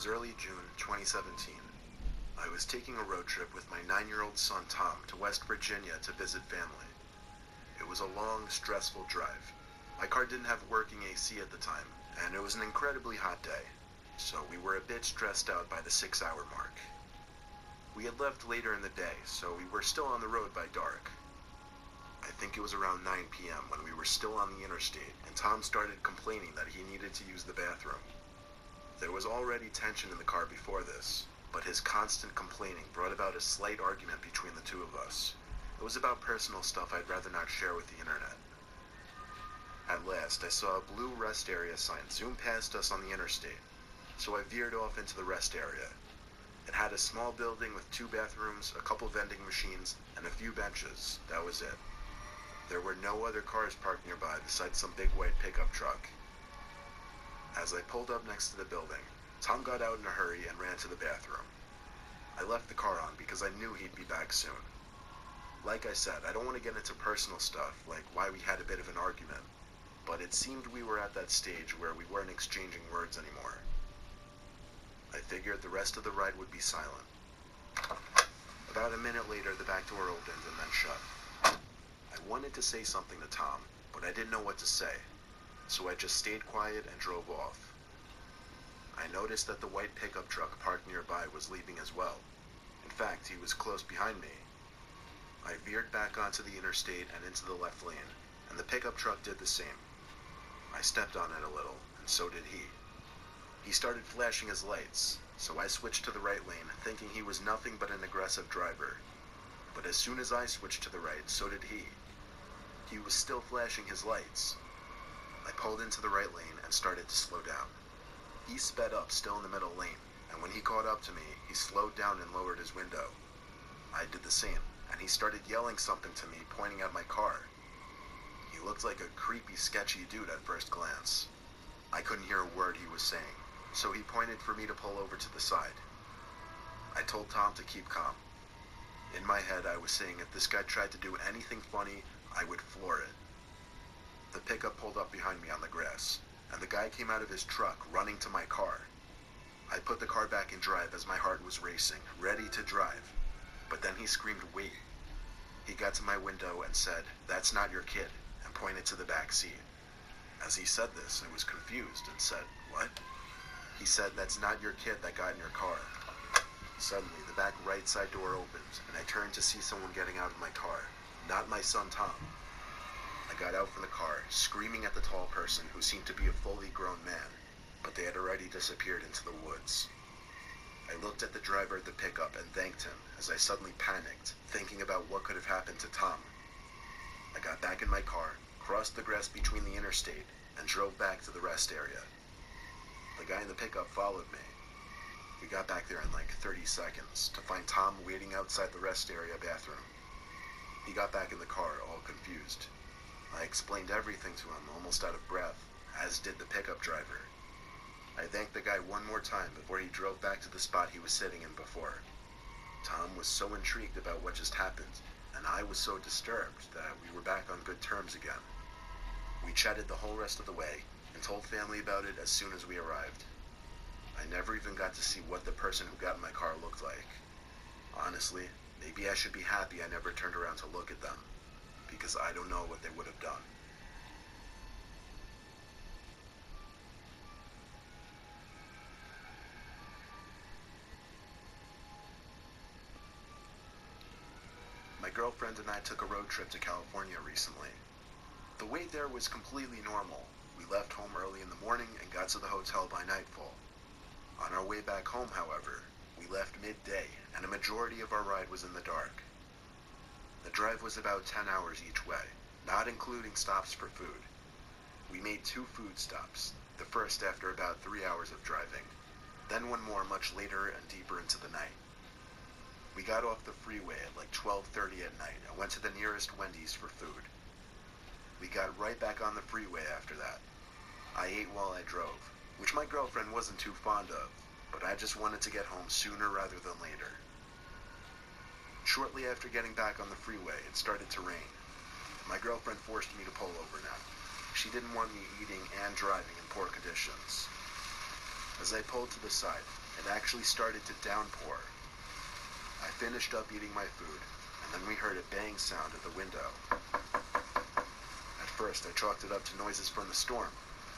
was early June 2017. I was taking a road trip with my 9-year-old son Tom to West Virginia to visit family. It was a long, stressful drive. My car didn't have working AC at the time, and it was an incredibly hot day, so we were a bit stressed out by the 6-hour mark. We had left later in the day, so we were still on the road by dark. I think it was around 9 p.m. when we were still on the interstate, and Tom started complaining that he needed to use the bathroom. There was already tension in the car before this, but his constant complaining brought about a slight argument between the two of us. It was about personal stuff I'd rather not share with the internet. At last, I saw a blue rest area sign zoom past us on the interstate, so I veered off into the rest area. It had a small building with 2 bathrooms, a couple vending machines, and a few benches. That was it. There were no other cars parked nearby besides some big white pickup truck. As I pulled up next to the building, Tom got out in a hurry and ran to the bathroom. I left the car on because I knew he'd be back soon. Like I said, I don't want to get into personal stuff, like why we had a bit of an argument, but it seemed we were at that stage where we weren't exchanging words anymore. I figured the rest of the ride would be silent. About a minute later, the back door opened and then shut. I wanted to say something to Tom, but I didn't know what to say, so I just stayed quiet and drove off. I noticed that the white pickup truck parked nearby was leaving as well. In fact, he was close behind me. I veered back onto the interstate and into the left lane, and the pickup truck did the same. I stepped on it a little, and so did he. He started flashing his lights, so I switched to the right lane, thinking he was nothing but an aggressive driver. But as soon as I switched to the right, so did he. He was still flashing his lights. I pulled into the right lane and started to slow down. He sped up, still in the middle lane, and when he caught up to me, he slowed down and lowered his window. I did the same, and he started yelling something to me, pointing at my car. He looked like a creepy, sketchy dude at first glance. I couldn't hear a word he was saying, so he pointed for me to pull over to the side. I told Tom to keep calm. In my head, I was saying if this guy tried to do anything funny, I would floor it. The pickup pulled up behind me on the grass, and the guy came out of his truck, running to my car. I put the car back in drive as my heart was racing, ready to drive. But then he screamed, "Wait." He got to my window and said, "That's not your kid," and pointed to the back seat. As he said this, I was confused and said, "What?" He said, "That's not your kid that got in your car." Suddenly, the back right side door opened, and I turned to see someone getting out of my car. Not my son, Tom. I got out from the car, screaming at the tall person who seemed to be a fully grown man, but they had already disappeared into the woods. I looked at the driver of the pickup and thanked him as I suddenly panicked, thinking about what could have happened to Tom. I got back in my car, crossed the grass between the interstate, and drove back to the rest area. The guy in the pickup followed me. We got back there in like 30 seconds to find Tom waiting outside the rest area bathroom. He got back in the car, all confused. I explained everything to him, almost out of breath, as did the pickup driver. I thanked the guy one more time before he drove back to the spot he was sitting in before. Tom was so intrigued about what just happened, and I was so disturbed that we were back on good terms again. We chatted the whole rest of the way, and told family about it as soon as we arrived. I never even got to see what the person who got in my car looked like. Honestly, maybe I should be happy I never turned around to look at them, because I don't know what they would have done. My girlfriend and I took a road trip to California recently. The wait there was completely normal. We left home early in the morning and got to the hotel by nightfall. On our way back home, however, we left midday, and a majority of our ride was in the dark. The drive was about 10 hours each way, not including stops for food. We made 2 food stops, the first after about 3 hours of driving, then one more much later and deeper into the night. We got off the freeway at like 12:30 at night and went to the nearest Wendy's for food. We got right back on the freeway after that. I ate while I drove, which my girlfriend wasn't too fond of, but I just wanted to get home sooner rather than later. Shortly after getting back on the freeway, it started to rain. My girlfriend forced me to pull over now. She didn't want me eating and driving in poor conditions. As I pulled to the side, It actually started to downpour. I finished up eating my food, and then we heard a bang sound at the window. At first, I chalked it up to noises from the storm,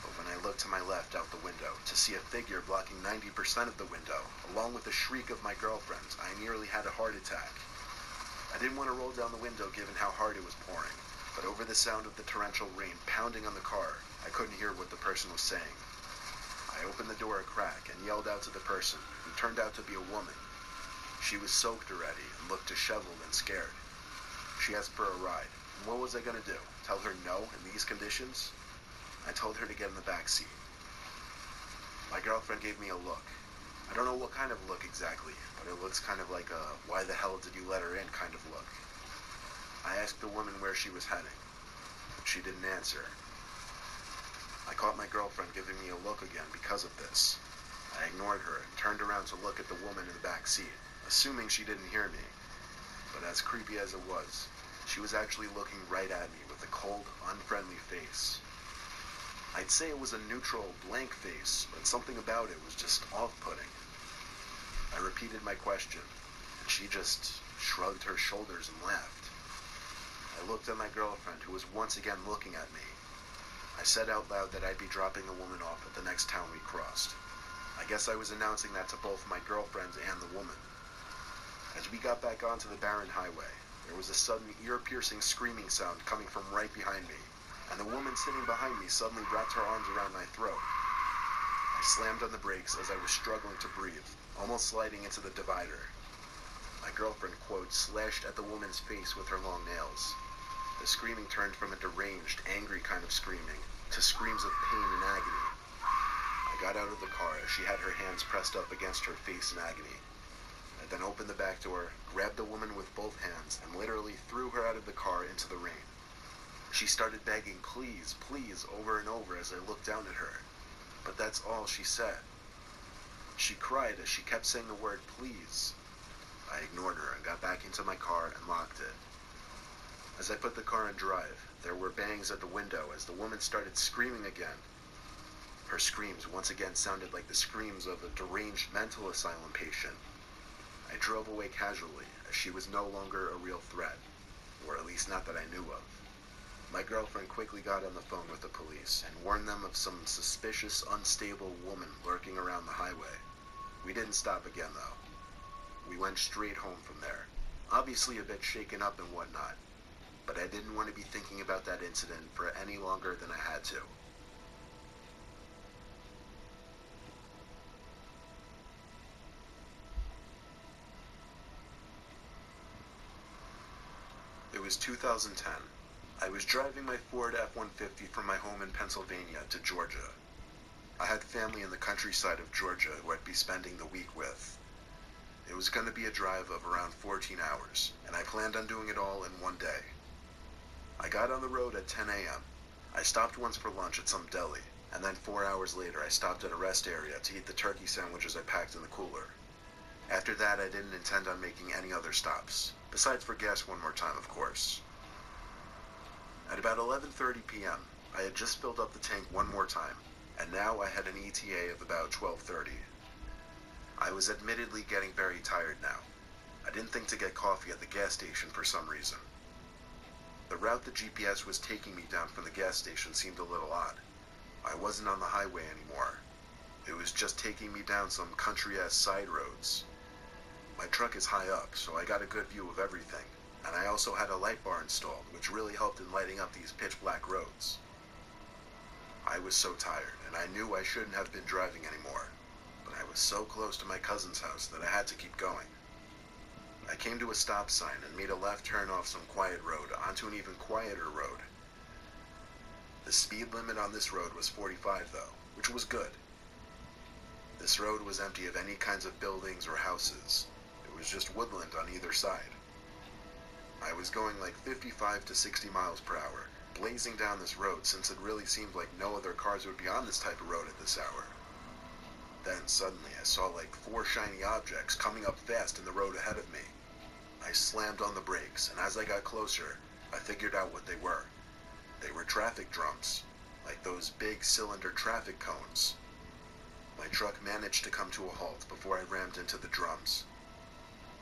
but when I looked to my left out the window to see a figure blocking 90% of the window, along with the shriek of my girlfriend, I nearly had a heart attack. I didn't want to roll down the window given how hard it was pouring, but over the sound of the torrential rain pounding on the car, I couldn't hear what the person was saying. I opened the door a crack and yelled out to the person, who turned out to be a woman. She was soaked already and looked disheveled and scared. She asked for a ride, and what was I going to do? Tell her no in these conditions? I told her to get in the back seat. My girlfriend gave me a look. I don't know what kind of look exactly, but it looks kind of like a why the hell did you let her in kind of look. I asked the woman where she was heading. She didn't answer. I caught my girlfriend giving me a look again because of this. I ignored her and turned around to look at the woman in the back seat, assuming she didn't hear me. But as creepy as it was, she was actually looking right at me with a cold, unfriendly face. I'd say it was a neutral, blank face, but something about it was just off-putting. I repeated my question, and she just shrugged her shoulders and laughed. I looked at my girlfriend, who was once again looking at me. I said out loud that I'd be dropping the woman off at the next town we crossed. I guess I was announcing that to both my girlfriend and the woman. As we got back onto the barren highway, there was a sudden ear-piercing screaming sound coming from right behind me, and the woman sitting behind me suddenly wrapped her arms around my throat. I slammed on the brakes as I was struggling to breathe, almost sliding into the divider. My girlfriend, quote, slashed at the woman's face with her long nails. The screaming turned from a deranged, angry kind of screaming to screams of pain and agony. I got out of the car as she had her hands pressed up against her face in agony. I then opened the back door, grabbed the woman with both hands, and literally threw her out of the car into the rain. She started begging, please, please, over and over as I looked down at her. But that's all she said. She cried as she kept saying the word, please. I ignored her and got back into my car and locked it. As I put the car in drive, there were bangs at the window as the woman started screaming again. Her screams once again sounded like the screams of a deranged mental asylum patient. I drove away casually, as she was no longer a real threat, or at least not that I knew of. My girlfriend quickly got on the phone with the police and warned them of some suspicious, unstable woman lurking around the highway. We didn't stop again, though. We went straight home from there, obviously a bit shaken up and whatnot, but I didn't want to be thinking about that incident for any longer than I had to. It was 2010. I was driving my Ford F-150 from my home in Pennsylvania to Georgia. I had family in the countryside of Georgia who I'd be spending the week with. It was going to be a drive of around 14 hours, and I planned on doing it all in one day. I got on the road at 10 a.m. I stopped once for lunch at some deli, and then 4 hours later I stopped at a rest area to eat the turkey sandwiches I packed in the cooler. After that, I didn't intend on making any other stops, besides for gas one more time, of course. At about 11:30 p.m., I had just filled up the tank one more time, and now I had an ETA of about 12:30. I was admittedly getting very tired now. I didn't think to get coffee at the gas station for some reason. The route the GPS was taking me down from the gas station seemed a little odd. I wasn't on the highway anymore. It was just taking me down some country-ass side roads. My truck is high up, so I got a good view of everything, and I also had a light bar installed, which really helped in lighting up these pitch-black roads. I was so tired, and I knew I shouldn't have been driving anymore, but I was so close to my cousin's house that I had to keep going. I came to a stop sign and made a left turn off some quiet road onto an even quieter road. The speed limit on this road was 45 though, which was good. This road was empty of any kinds of buildings or houses. It was just woodland on either side. I was going like 55 to 60 miles per hour, blazing down this road since it really seemed like no other cars would be on this type of road at this hour. Then suddenly I saw like 4 shiny objects coming up fast in the road ahead of me. I slammed on the brakes, and as I got closer, I figured out what they were. They were traffic drums, like those big cylinder traffic cones. My truck managed to come to a halt before I rammed into the drums.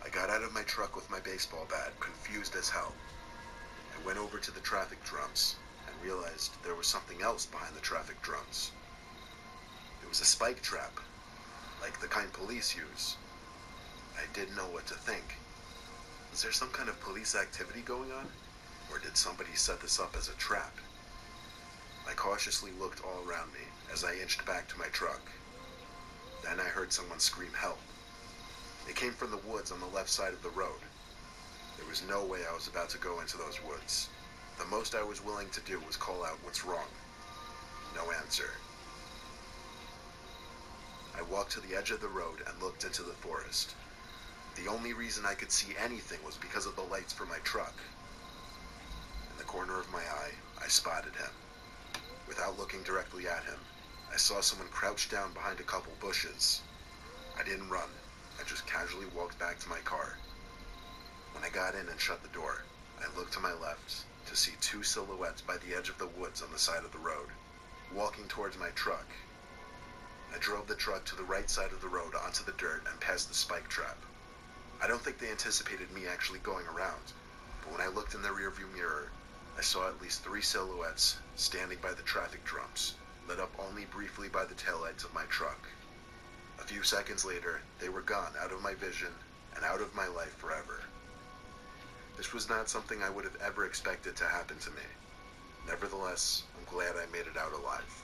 I got out of my truck with my baseball bat, confused as hell. I went over to the traffic drums and realized there was something else behind the traffic drums. It was a spike trap, like the kind police use. I didn't know what to think. Was there some kind of police activity going on? Or did somebody set this up as a trap? I cautiously looked all around me as I inched back to my truck. Then I heard someone scream help. It came from the woods on the left side of the road. There was no way I was about to go into those woods. The most I was willing to do was call out what's wrong. No answer. I walked to the edge of the road and looked into the forest. The only reason I could see anything was because of the lights from my truck. In the corner of my eye, I spotted him. Without looking directly at him, I saw someone crouched down behind a couple bushes. I didn't run. I just casually walked back to my car. When I got in and shut the door, I looked to my left to see two silhouettes by the edge of the woods on the side of the road, walking towards my truck. I drove the truck to the right side of the road onto the dirt and past the spike trap. I don't think they anticipated me actually going around, but when I looked in the rearview mirror, I saw at least 3 silhouettes standing by the traffic drums, lit up only briefly by the taillights of my truck. A few seconds later, they were gone out of my vision and out of my life forever. This was not something I would have ever expected to happen to me. Nevertheless, I'm glad I made it out alive.